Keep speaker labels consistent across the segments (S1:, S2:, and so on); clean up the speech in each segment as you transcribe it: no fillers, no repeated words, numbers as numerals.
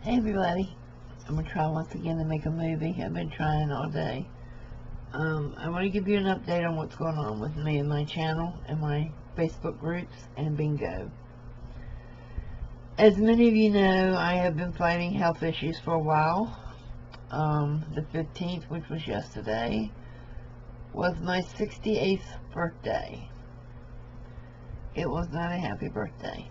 S1: Hey everybody, I'm going to try once again to make a movie. I've been trying all day. I want to give you an update on what's going on with me and my channel and my Facebook groups and bingo. As many of you know, I have been fighting health issues for a while. The 15th, which was yesterday, was my 68th birthday. It was not a happy birthday.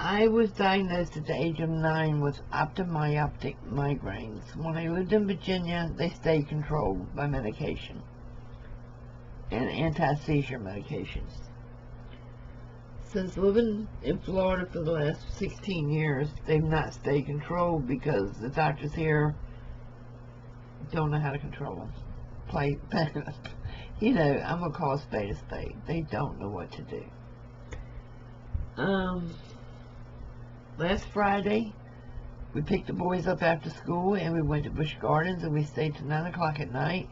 S1: I was diagnosed at the age of 9 with optomyoptic migraines. When I lived in Virginia, they stayed controlled by medication and anti-seizure medications. Since living in Florida for the last 16 years, they've not stayed controlled because the doctors here don't know how to control them. You know, I'm going to call a spade a spade. They don't know what to do. Last Friday, we picked the boys up after school and we went to Busch Gardens and we stayed till 9 o'clock at night.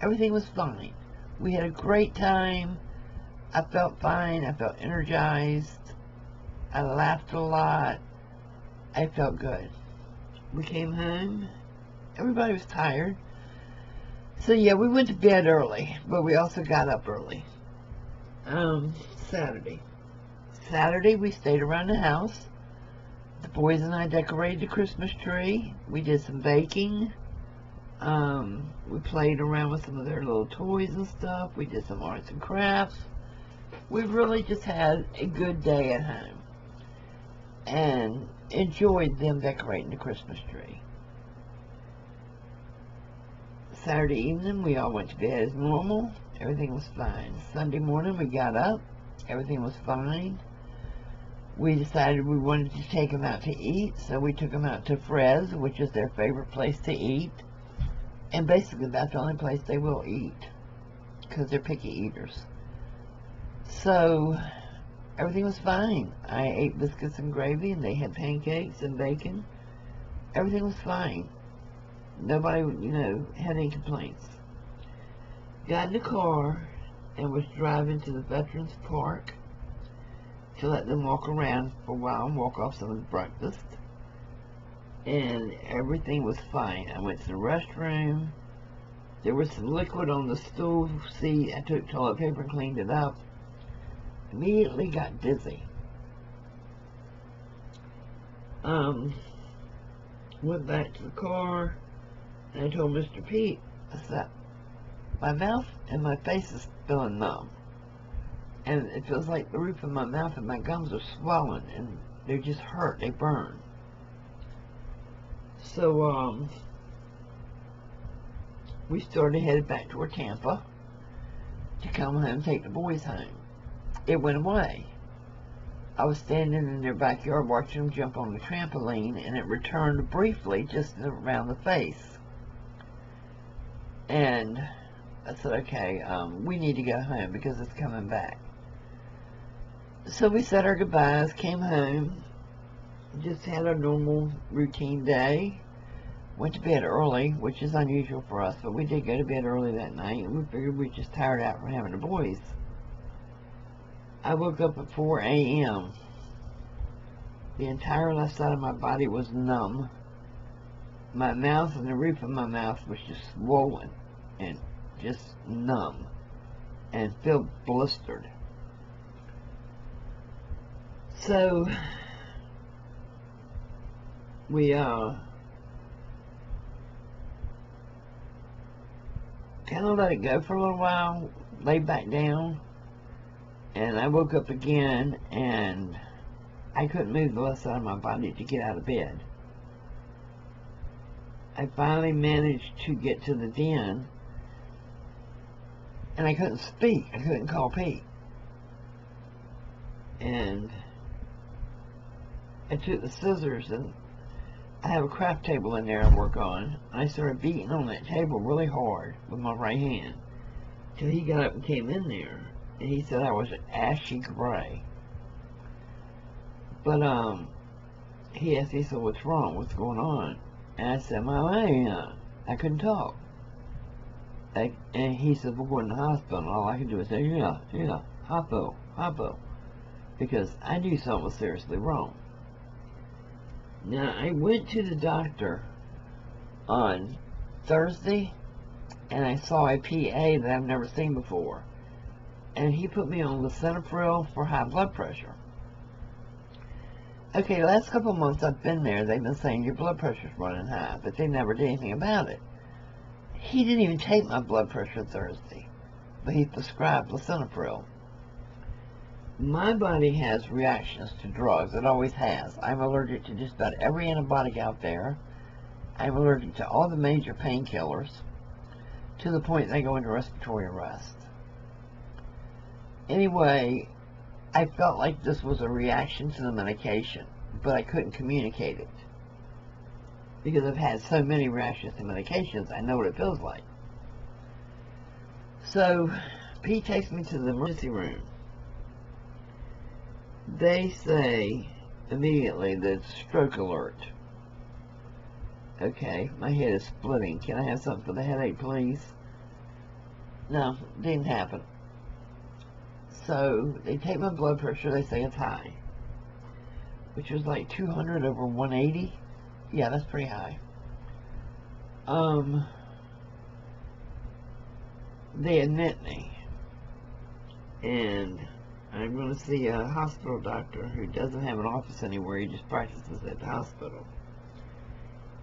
S1: Everything was fine. We had a great time. I felt fine. I felt energized. I laughed a lot. I felt good. We came home. Everybody was tired. So yeah, we went to bed early, but we also got up early. Saturday we stayed around the house. The boys and I decorated the Christmas tree. We did some baking. We played around with some of their little toys and stuff. We did some arts and crafts. We really just had a good day at home and enjoyed them decorating the Christmas tree. Saturday evening, we all went to bed as normal. Everything was fine. Sunday morning, we got up. Everything was fine. We decided we wanted to take them out to eat, so we took them out to Fred's, which is their favorite place to eat. And basically, that's the only place they will eat, because they're picky eaters. So, everything was fine. I ate biscuits and gravy, and they had pancakes and bacon. Everything was fine. Nobody, had any complaints. Got in the car and was driving to the Veterans Park to let them walk around for a while and walk off some of the breakfast. And everything was fine. I went to the restroom. There was some liquid on the stool seat. I took toilet paper and cleaned it up. Immediately got dizzy. Went back to the car and I told Mr. Pete, I said, my mouth and my face is feeling numb. And it feels like the roof of my mouth and my gums are swollen and they just hurt, they burn. So, we started headed back toward Tampa to come home and take the boys home. It went away. I was standing in their backyard watching them jump on the trampoline and it returned briefly just around the face. And I said, okay, we need to go home because it's coming back. So we said our goodbyes, came home, just had our normal routine day, went to bed early, which is unusual for us, but we did go to bed early that night, and we figured we were just tired out from having the boys. I woke up at 4 a.m. The entire left side of my body was numb. My mouth and the roof of my mouth was just swollen and just numb and felt blistered. So we kind of let it go for a little while, laid back down, and I woke up again and I couldn't move the left side of my body to get out of bed. I finally managed to get to the den and I couldn't speak. I couldn't call Pete. And I took the scissors and I have a craft table in there I work on. I started beating on that table really hard with my right hand till he got up and came in there and he said I was ashy gray. But he asked me, so what's wrong? What's going on? And I said, I couldn't talk. And he said, we're going to the hospital. And all I could do was say, yeah, hypo. Because I knew something was seriously wrong. Now, I went to the doctor on Thursday, and I saw a PA that I've never seen before. And he put me on lisinopril for high blood pressure. Okay, the last couple of months I've been there, they've been saying your blood pressure's running high, but they never did anything about it. He didn't even take my blood pressure Thursday, but he prescribed lisinopril. My body has reactions to drugs. It always has. I'm allergic to just about every antibiotic out there. I'm allergic to all the major painkillers, to the point that I go into respiratory arrest. Anyway, I felt like this was a reaction to the medication, but I couldn't communicate it. Because I've had so many reactions to medications, I know what it feels like. So, Pete takes me to the emergency room. They say immediately that it's stroke alert. Okay, my head is splitting. Can I have something for the headache, please? No, didn't happen. So, they take my blood pressure, they say it's high, which was like 200 over 180. Yeah, that's pretty high. They admit me, and I'm going to see a hospital doctor who doesn't have an office anywhere. He just practices at the hospital.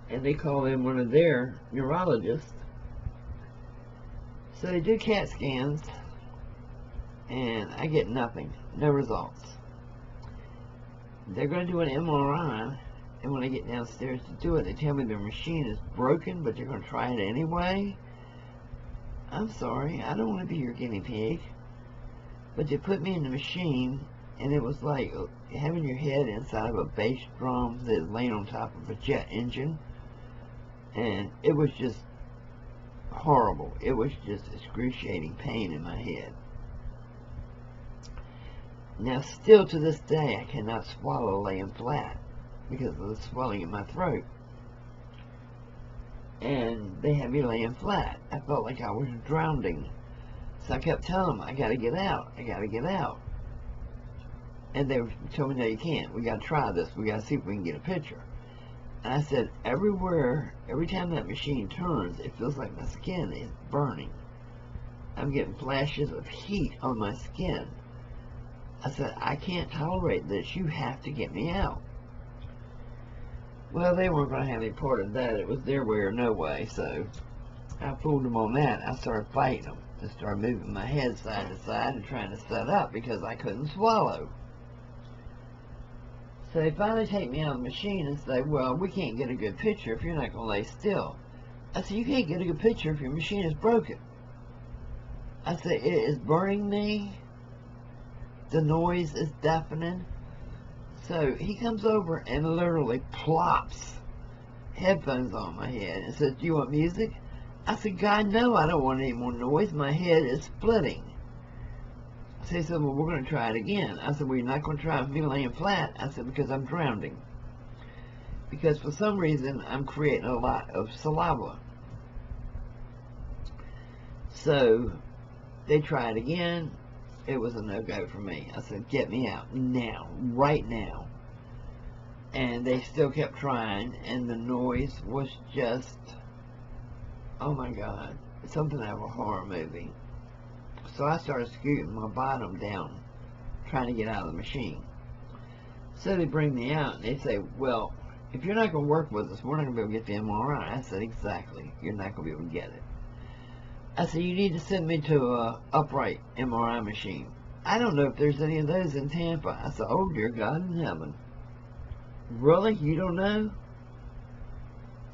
S1: And they call in one of their neurologists. So they do CAT scans, and I get nothing, no results. They're going to do an MRI, and when I get downstairs to do it, they tell me their machine is broken, but they're going to try it anyway. I'm sorry, I don't want to be your guinea pig. But they put me in the machine, and it was like having your head inside of a bass drum that is laying on top of a jet engine. And it was just horrible. It was just excruciating pain in my head. Now, still to this day, I cannot swallow laying flat because of the swelling in my throat. And they had me laying flat. I felt like I was drowning. So I kept telling them, I gotta get out, I gotta get out. And they told me, no, you can't. We gotta try this. We gotta see if we can get a picture. And I said, every time that machine turns, it feels like my skin is burning. I'm getting flashes of heat on my skin. I said, I can't tolerate this. You have to get me out. Well, they weren't going to have any part of that. It was their way or no way. So I fooled them on that. I started fighting them. I started moving my head side to side and trying to set up because I couldn't swallow. So they finally take me out of the machine and say, well, we can't get a good picture if you're not going to lay still. I said, you can't get a good picture if your machine is broken. I said, it is burning me. The noise is deafening. So he comes over and literally plops headphones on my head and says, do you want music? I said, God, no, I don't want any more noise. My head is splitting. So he said, well, we're going to try it again. I said, well, you're not going to try it with me laying flat. I said, because I'm drowning. Because for some reason, I'm creating a lot of saliva. So they tried again. It was a no-go for me. I said, get me out now, right now. And they still kept trying, and the noise was just, oh my God, something out of a horror movie. So I started scooting my bottom down, trying to get out of the machine. So they bring me out, and they say, well, if you're not going to work with us, we're not going to be able to get the MRI. I said, exactly, you're not going to be able to get it. I said, you need to send me to an upright MRI machine. I don't know if there's any of those in Tampa. I said, oh, dear God in heaven. Really? You don't know?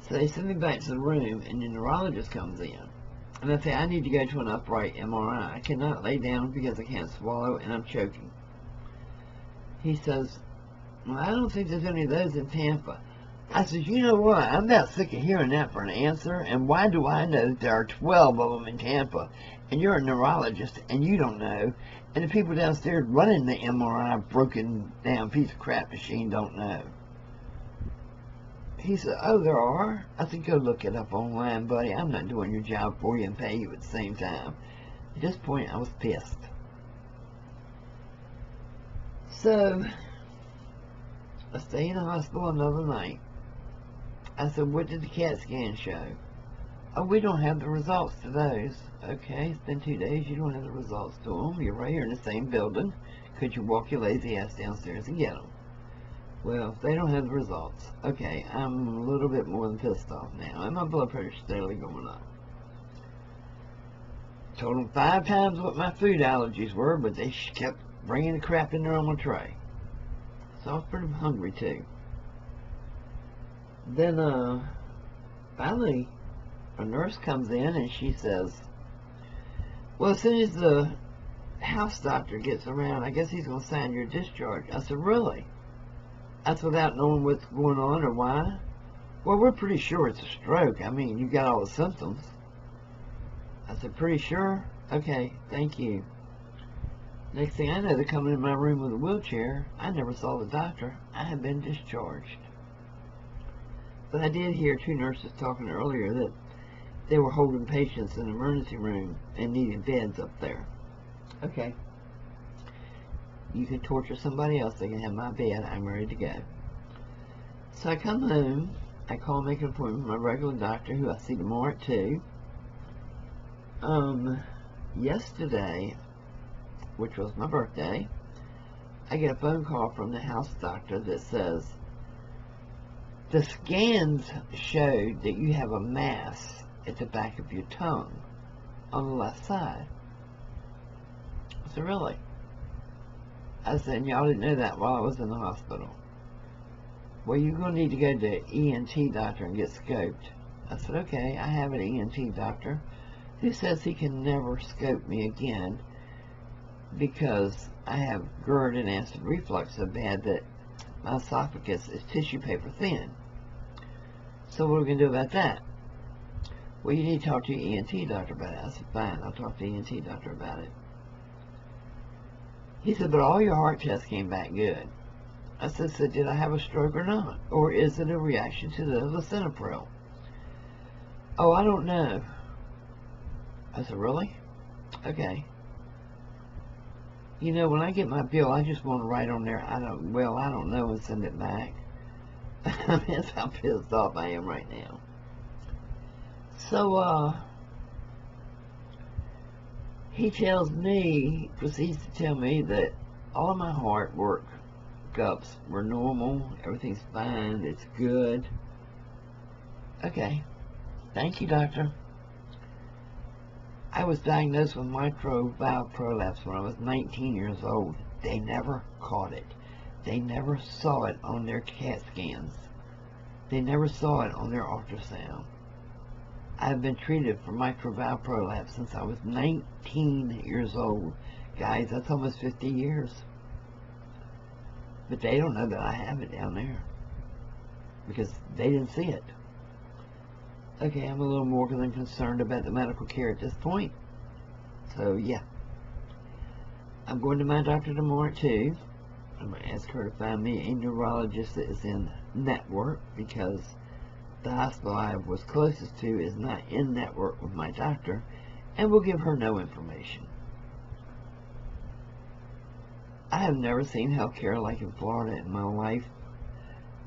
S1: So they send me back to the room, and the neurologist comes in. And I say, I need to go to an upright MRI. I cannot lay down because I can't swallow, and I'm choking. He says, well, I don't think there's any of those in Tampa. I said, you know what? I'm about sick of hearing that for an answer, and why do I know that there are 12 of them in Tampa, and you're a neurologist, and you don't know, and the people downstairs running the MRI broken down piece of crap machine don't know. He said, oh, there are? I said, go look it up online, buddy. I'm not doing your job for you and pay you at the same time. At this point, I was pissed. So I stay in the hospital another night. I said, what did the CAT scan show? Oh, we don't have the results to those. Okay, it's been 2 days. You don't have the results to them. You're right here in the same building. Could you walk your lazy ass downstairs and get them? Well, if they don't have the results, okay, I'm a little bit more than pissed off now, and my blood pressure's steadily going up. Told them 5 times what my food allergies were, but they kept bringing the crap in there on my tray. So I was pretty hungry too. Then, finally, a nurse comes in and she says, well, as soon as the house doctor gets around, I guess he's going to sign your discharge. I said, really? That's without knowing what's going on or why? Well, we're pretty sure it's a stroke. I mean, you got all the symptoms. I said, pretty sure? Okay, thank you. Next thing I know, they're coming in my room with a wheelchair. I never saw the doctor. I had been discharged. But I did hear 2 nurses talking earlier that they were holding patients in the emergency room and needing beds up there. Okay. You can torture somebody else. They can have my bed. I'm ready to go. So I come home. I call and make an appointment with my regular doctor, who I see tomorrow at 2. Yesterday, which was my birthday, I get a phone call from the house doctor that says, the scans showed that you have a mass at the back of your tongue on the left side. I said, really? I said, y'all didn't know that while I was in the hospital. Well, you're going to need to go to an ENT doctor and get scoped. I said, okay, I have an ENT doctor who says he can never scope me again because I have GERD and acid reflux so bad that my esophagus is tissue paper thin. So what are we going to do about that? Well, you need to talk to your ENT doctor about it. I said, fine, I'll talk to the ENT doctor about it. He said, but all your heart tests came back good. I said, so did I have a stroke or not? Or is it a reaction to the lisinopril? Oh, I don't know. I said, really? Okay. You know, when I get my bill, I just want to write on there, I don't know, and send it back. I mean, that's how pissed off I am right now. So, he tells me, proceeds to tell me that all of my heart workups were normal, everything's fine, it's good. Okay, thank you, doctor. I was diagnosed with mitral valve prolapse when I was 19 years old. They never caught it. They never saw it on their CAT scans. They never saw it on their ultrasound. I've been treated for mitral valve prolapse since I was 19 years old. Guys, that's almost 50 years. But they don't know that I have it down there because they didn't see it. Okay, I'm a little more than concerned about the medical care at this point. So, yeah. I'm going to my doctor tomorrow, too. I'm going to ask her to find me a neurologist that is in network because the hospital I was closest to is not in network with my doctor, and will give her no information. I have never seen healthcare like in Florida in my life,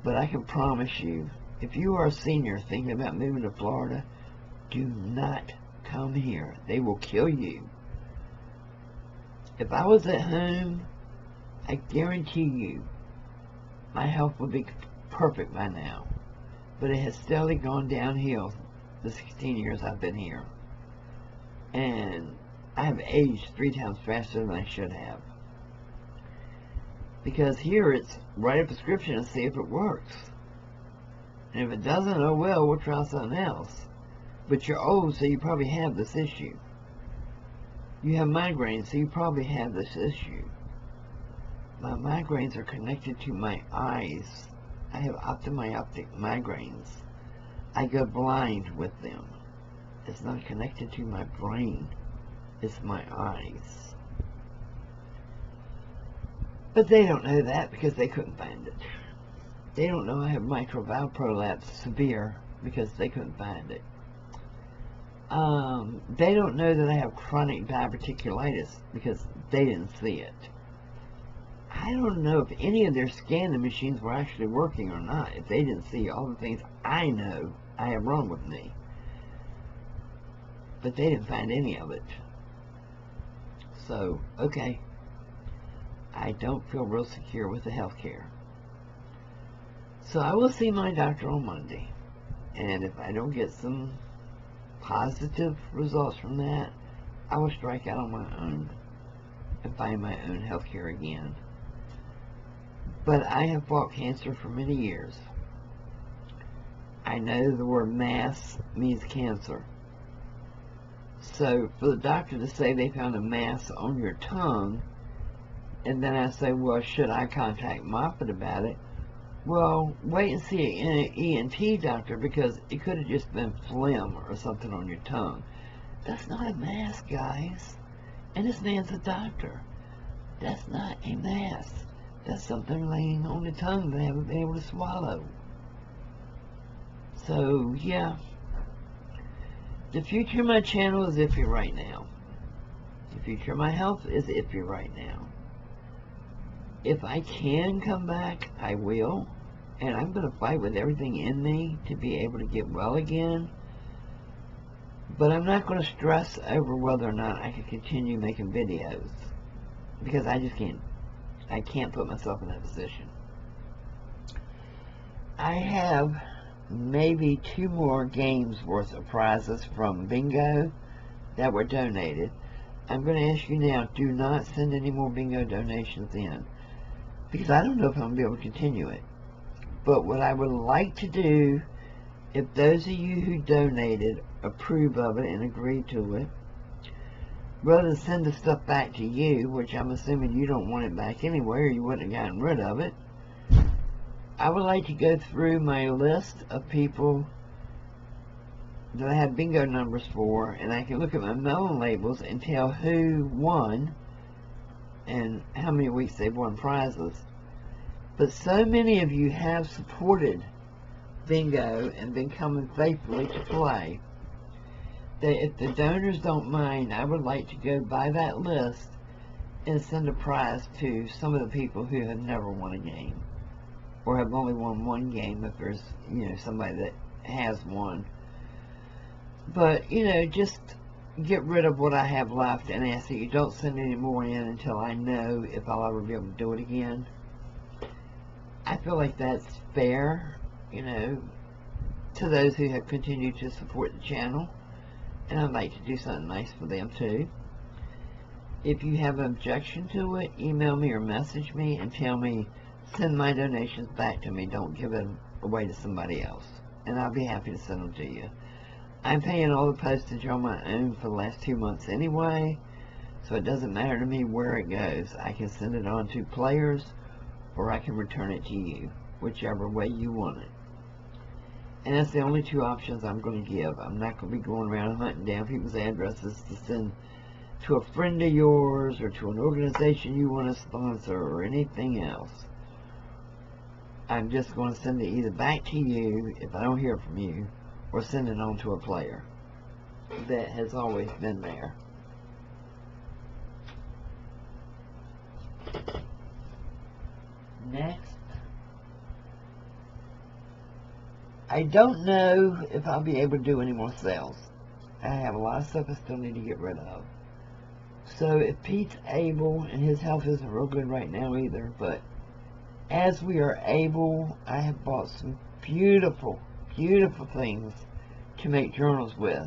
S1: but I can promise you, if you are a senior thinking about moving to Florida, do not come here. They will kill you. If I was at home, I guarantee you my health would be perfect by now. But it has steadily gone downhill the 16 years I've been here. And I have aged 3 times faster than I should have. Because here it's write a prescription and see if it works. And if it doesn't, oh well, we'll try something else. But you're old, so you probably have this issue. You have migraines, so you probably have this issue. My migraines are connected to my eyes. I have optomyoptic migraines. I go blind with them. It's not connected to my brain. It's my eyes. But they don't know that because they couldn't find it. They don't know I have mitral valve prolapse severe because they couldn't find it. They don't know that I have chronic diverticulitis because they didn't see it. I don't know if any of their scanning machines were actually working or not, if they didn't see all the things I know I have wrong with me. But they didn't find any of it. So, okay. I don't feel real secure with the health care. So I will see my doctor on Monday. And if I don't get some positive results from that, I will strike out on my own and find my own health care again. But I have fought cancer for many years. I know the word mass means cancer. So for the doctor to say they found a mass on your tongue, and then I say, well, should I contact Moffitt about it? Well, wait and see an ENT doctor, because it could have just been phlegm or something on your tongue. That's not a mass, guys. And this man's a doctor. That's not a mass. That's something laying on the tongue they haven't been able to swallow. So, yeah. The future of my channel is iffy right now. The future of my health is iffy right now. If I can come back, I will. And I'm going to fight with everything in me to be able to get well again. But I'm not going to stress over whether or not I can continue making videos. Because I just can't. I can't put myself in that position. I have maybe 2 more games worth of prizes from bingo that were donated. I'm going to ask you now, do not send any more bingo donations in, because I don't know if I'm going to be able to continue it. But what I would like to do, if those of you who donated approve of it and agree to it, rather than send the stuff back to you, which I'm assuming you don't want it back anyway, or you wouldn't have gotten rid of it, I would like to go through my list of people that I have bingo numbers for, and I can look at my melon labels and tell who won and how many weeks they've won prizes. But so many of you have supported bingo and been coming faithfully to play that if the donors don't mind, I would like to go by that list and send a prize to some of the people who have never won a game, or have only won 1 game if there's, somebody that has won. But, just get rid of what I have left and ask that you don't send any more in until I know if I'll ever be able to do it again. I feel like that's fair, to those who have continued to support the channel. And I'd like to do something nice for them too. If you have an objection to it, email me or message me and tell me, send my donations back to me. Don't give it away to somebody else. And I'll be happy to send them to you. I'm paying all the postage on my own for the last 2 months anyway, so it doesn't matter to me where it goes. I can send it on to players, or I can return it to you, whichever way you want it. And that's the only 2 options I'm going to give. I'm not going to be going around hunting down people's addresses to send to a friend of yours or to an organization you want to sponsor or anything else. I'm just going to send it either back to you if I don't hear from you, or send it on to a player that has always been there. Next. I don't know if I'll be able to do any more sales. I have a lot of stuff I still need to get rid of. So if Pete's able, and his health isn't real good right now either, but as we are able, I have bought some beautiful, beautiful things to make journals with.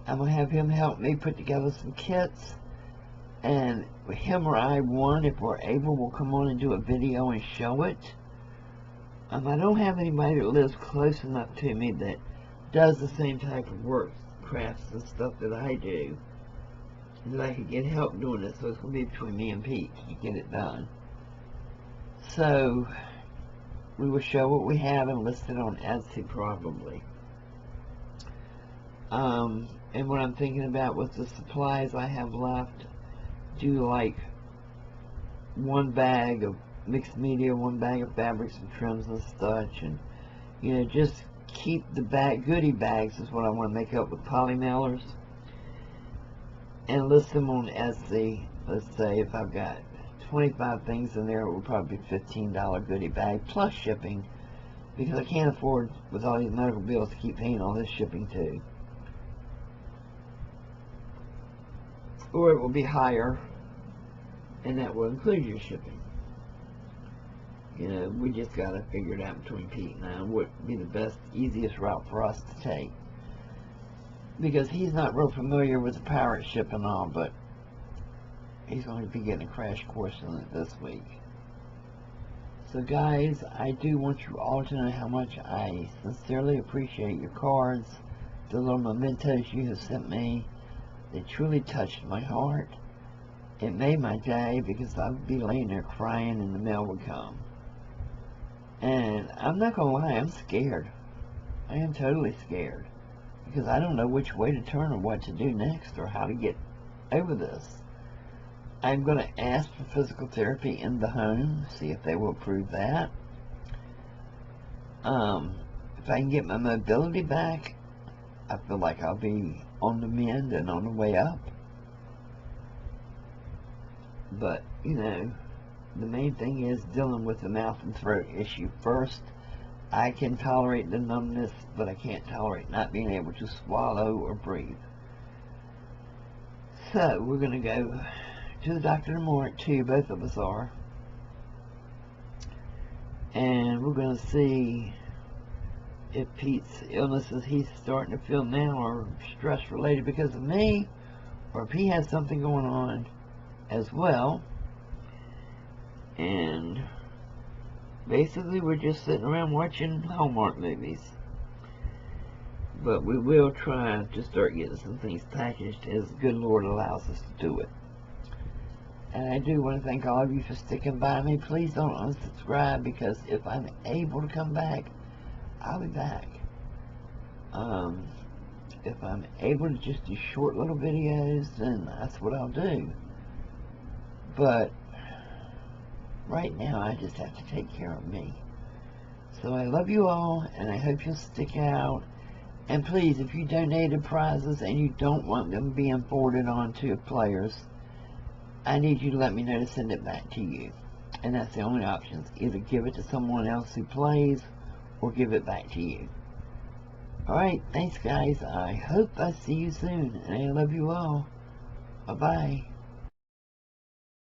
S1: I'm going to have him help me put together some kits, and him or I, one, if we're able, will come on and do a video and show it. I don't have anybody that lives close enough to me that does the same type of work, crafts and stuff that I do, that I could get help doing it. So it's going to be between me and Pete to get it done. So we will show what we have and list it on Etsy probably. And what I'm thinking about with the supplies I have left, do like 1 bag of mixed media, 1 bag of fabrics and trims and such, and just keep the goodie bags is what I want to make up with poly mailers, and list them on Etsy. Let's say if I've got 25 things in there. It would probably be $15 goodie bag plus shipping, because I can't afford, with all these medical bills, to keep paying all this shipping too. Or it will be higher, and that will include your shipping. You know, we just got to figure it out between Pete and I what would be the best, easiest route for us to take. Because he's not real familiar with the pirate ship and all, but he's going to be getting a crash course on it this week. So guys, I do want you all to know how much I sincerely appreciate your cards, the little mementos you have sent me. They truly touched my heart. It made my day, because I would be laying there crying and the mail would come. And I'm not going to lie, I'm scared. I am totally scared, because I don't know which way to turn or what to do next or how to get over this. I'm going to ask for physical therapy in the home, see if they will approve that. If I can get my mobility back, I feel like I'll be on the mend and on the way up. But, you know, the main thing is dealing with the mouth and throat issue first. I can tolerate the numbness, but I can't tolerate not being able to swallow or breathe. So, we're going to go to the doctor tomorrow at 2, both of us are. And we're going to see if Pete's illnesses he's starting to feel now are stress related because of me, or if he has something going on as well. And basically we're just sitting around watching Hallmark movies. But we will try to start getting some things packaged as the good Lord allows us to do it. And I do want to thank all of you for sticking by me. Please don't unsubscribe, because if I'm able to come back, I'll be back. If I'm able to just do short little videos, then that's what I'll do. But right now, I just have to take care of me. So I love you all, and I hope you'll stick out. And please, if you donated prizes and you don't want them being forwarded on to players, I need you to let me know to send it back to you. And that's the only options. Either give it to someone else who plays, or give it back to you. Alright, thanks guys. I hope I see you soon. And I love you all. Bye-bye.